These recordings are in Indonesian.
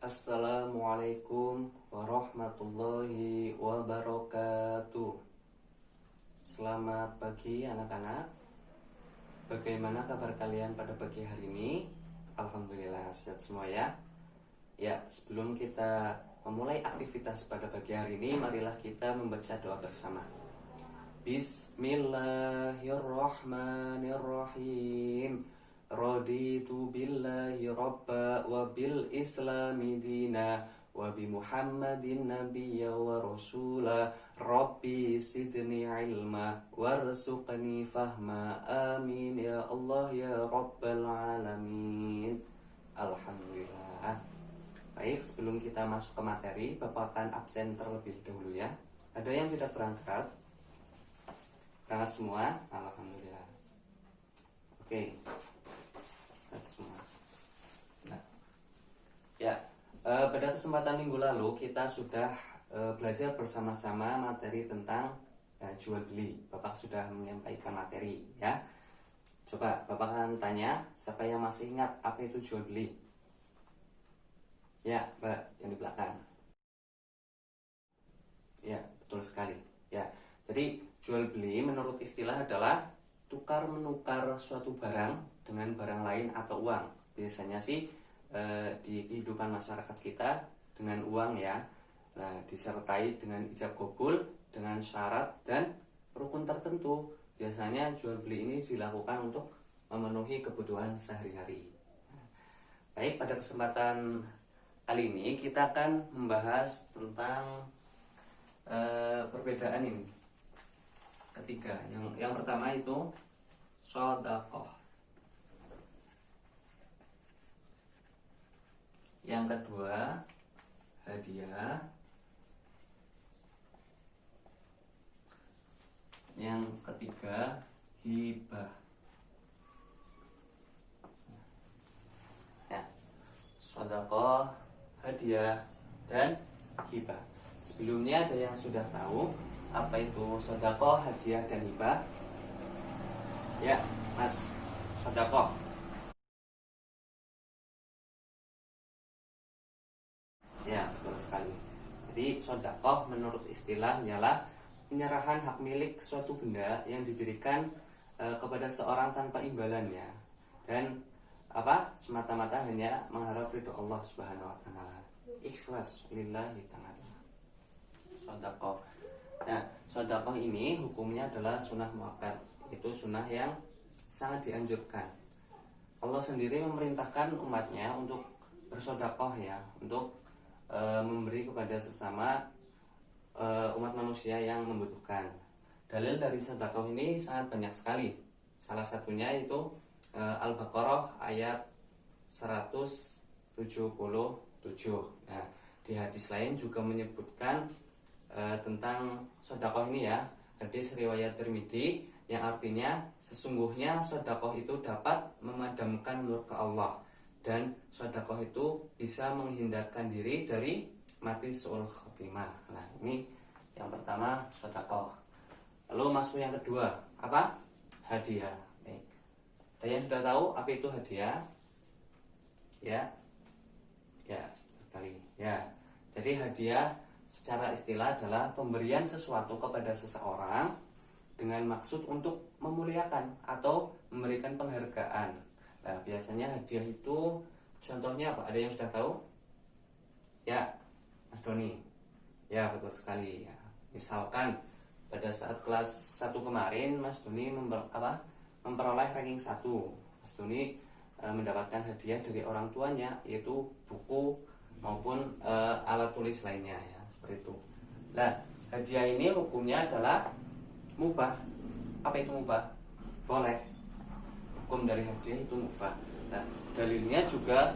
Assalamualaikum warahmatullahi wabarakatuh. Selamat pagi anak-anak. Bagaimana kabar kalian pada pagi hari ini? Alhamdulillah sehat semua ya. Ya, sebelum kita memulai aktivitas pada pagi hari ini, marilah kita membaca doa bersama. Bismillahirrahmanirrahim. Raditu billahi rabba wa bil islami dina wa bi muhammadin nabiyya wa rasula rabbi sidni ilma warzuqni fahma amin ya Allah ya rabbal alamin. Alhamdulillah. Baik, sebelum kita masuk ke materi, Bapak akan absen terlebih dahulu ya. Ada yang tidak berangkat? Berangkat semua? Alhamdulillah. Oke. Semua. Nah, ya, pada kesempatan minggu lalu kita sudah belajar bersama-sama materi tentang jual beli. Bapak sudah menyampaikan materi, ya. Coba Bapak akan tanya, siapa yang masih ingat apa itu jual beli? Ya, Mbak, yang di belakang. Ya, betul sekali. Ya, jadi jual beli menurut istilah adalah tukar menukar suatu barang dengan barang lain atau uang. Biasanya sih di kehidupan masyarakat kita dengan uang ya. Nah, disertai dengan ijab kabul dengan syarat dan rukun tertentu. Biasanya jual beli ini dilakukan untuk memenuhi kebutuhan sehari-hari. Baik, pada kesempatan kali ini kita akan membahas tentang perbedaan ini. Ketiga, yang pertama itu shadaqah. Yang kedua, hadiah. Yang ketiga, hibah. Ya, shadaqah, hadiah, dan hibah. Sebelumnya ada yang sudah tahu apa itu shadaqah, hadiah, dan hibah? Ya, Mas, shadaqah. Ya, betul sekali. Jadi shadaqah menurut istilah ialah penyerahan hak milik suatu benda yang diberikan kepada seorang tanpa imbalannya dan semata-mata hanya mengharap ridho Allah Subhanahu wa taala. Ikhlas lillahi ta'ala. Shadaqah. Nah, shadaqah ini hukumnya adalah sunnah muakkad. Itu sunnah yang sangat dianjurkan. Allah sendiri memerintahkan umatnya untuk bersedekah ya, untuk memberi kepada sesama umat manusia yang membutuhkan. Dalil dari sedekah ini sangat banyak sekali. Salah satunya itu Al-Baqarah ayat 177. Nah, di hadis lain juga menyebutkan tentang sedekah ini ya. Hadis riwayat Tirmidzi yang artinya sesungguhnya sedekah itu dapat memadamkan nur ke Allah dan sedekah itu bisa menghindarkan diri dari mati su'ul khotimah. Nah, ini yang pertama sedekah. Lalu masuk yang kedua, apa? Hadiah. Baik. Ada yang sudah tahu apa itu hadiah? Ya. Ya, sekali. Ya. Jadi hadiah secara istilah adalah pemberian sesuatu kepada seseorang dengan maksud untuk memuliakan atau memberikan penghargaan. Nah, biasanya hadiah itu contohnya apa? Ada yang sudah tahu? Ya, Mas Doni. Ya, betul sekali ya. Misalkan pada saat kelas 1 kemarin Mas Doni memperoleh ranking 1. Mas Doni mendapatkan hadiah dari orang tuanya yaitu buku maupun alat tulis lainnya ya, seperti itu. Nah, hadiah ini hukumnya adalah mubah. Apa itu mubah? Boleh. Hukum dari hadiah itu mubah. Nah, dalilnya juga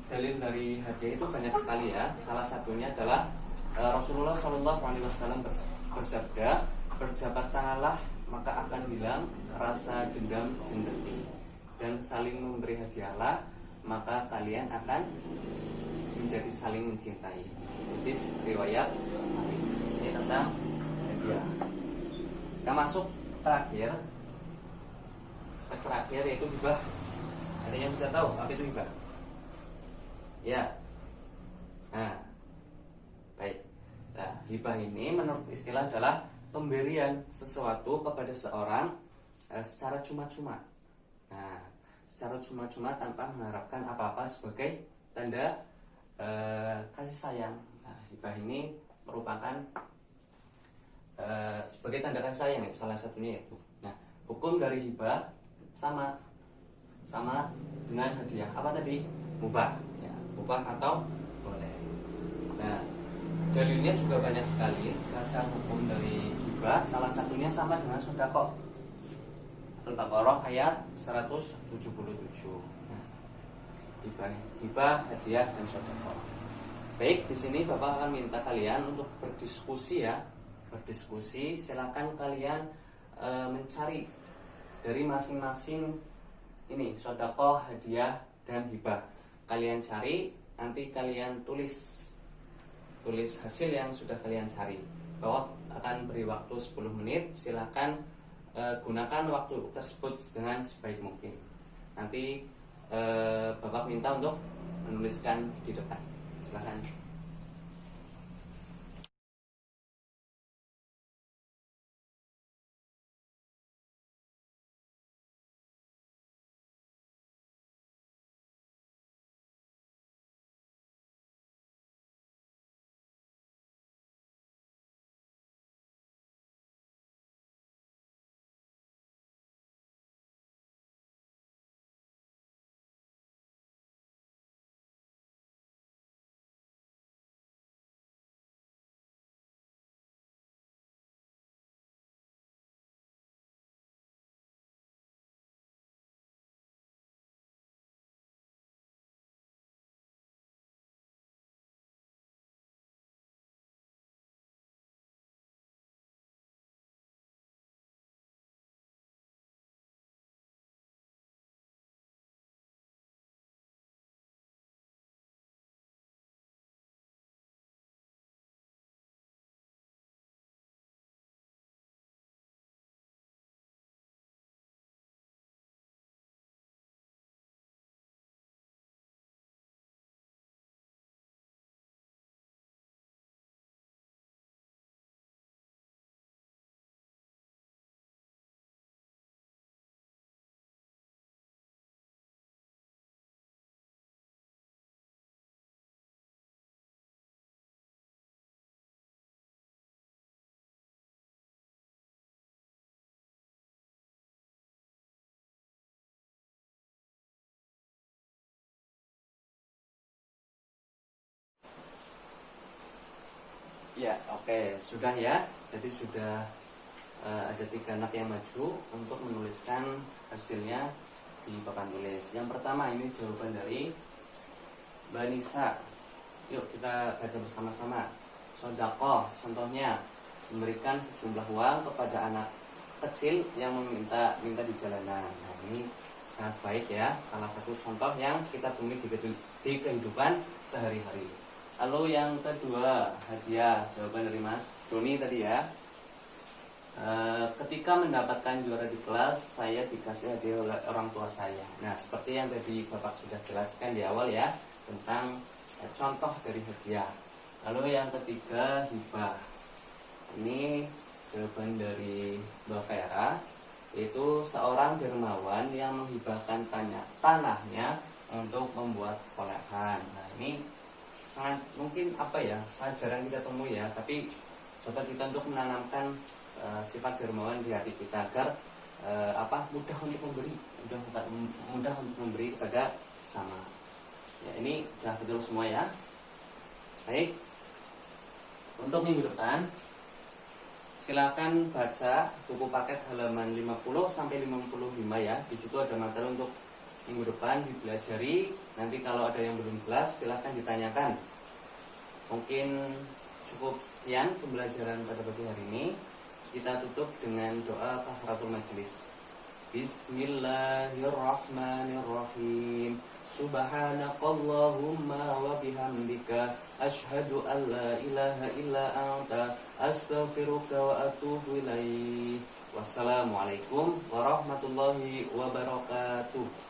dalil dari hadiah itu banyak sekali ya. Salah satunya adalah Rasulullah SAW bersabda, berjabat tanganlah maka akan hilang rasa dendam dan dengki, dan saling memberi hadiahlah maka kalian akan menjadi saling mencintai. Hadis riwayat ini tentang hadiah. Kita masuk terakhir yaitu hibah. Ada yang sudah tahu apa itu hibah? Ya, hibah ini menurut istilah adalah pemberian sesuatu kepada seorang secara cuma-cuma. Nah, secara cuma-cuma tanpa mengharapkan apa-apa sebagai tanda kasih sayang. Nah, hibah ini merupakan sebagai tanda kasih sayang ya, salah satunya itu. Nah, hukum dari hibah sama dengan hadiah. Apa tadi? Mubah ya, mubah atau boleh. Nah, dalilnya juga banyak sekali. Dasar hukum dari hibah salah satunya sama dengan sedekah. Al-Baqarah ayat 177. Nah, hibah, hadiah dan sedekah. Baik, di sini Bapak akan minta kalian untuk berdiskusi ya. Berdiskusi, silakan kalian mencari dari masing-masing ini sedekah, hadiah dan hibah. Kalian cari, nanti kalian tulis hasil yang sudah kalian cari. Bapak akan beri waktu 10 menit. Silakan gunakan waktu tersebut dengan sebaik mungkin. Nanti Bapak minta untuk menuliskan di depan. Silakan. Ya, oke, sudah ya. Jadi sudah ada 3 anak yang maju untuk menuliskan hasilnya di papan tulis. Yang pertama ini jawaban dari Mbak Nisa. Yuk kita baca bersama-sama. Sedekah, contohnya memberikan sejumlah uang kepada anak kecil yang meminta di jalanan. Nah, ini sangat baik ya. Salah satu contoh yang kita temui di kehidupan sehari-hari. Lalu yang kedua, hadiah. Jawaban dari Mas Doni tadi ya. Ketika mendapatkan juara di kelas, saya dikasih hadiah oleh orang tua saya. Nah, seperti yang tadi Bapak sudah jelaskan di awal ya, tentang contoh dari hadiah. Lalu yang ketiga, hibah. Ini jawaban dari Mbak Vera, yaitu seorang dermawan yang menghibahkan tanahnya untuk membuat sekolahan. Nah, ini sangat mungkin sangat jarang kita temui ya, tapi coba kita untuk menanamkan sifat dermawan di hati kita agar mudah untuk memberi, mudah untuk memberi kepada sesama. Ya, ini sudah betul semua ya. Baik, untuk minggu depan silakan baca buku paket halaman 50 sampai 55 ya. Di situ ada materi untuk minggu depan dipelajari. Nanti kalau ada yang belum jelas silahkan ditanyakan. Mungkin cukup sekian pembelajaran pada pagi hari ini. Kita tutup dengan doa kafaratul majelis. Bismillahirrahmanirrahim. Subhanakallahumma wa bihamdika asyhadu an la ilaha illa anta astaghfiruka wa atubu ilaik. Wassalamualaikum warahmatullahi wabarakatuh.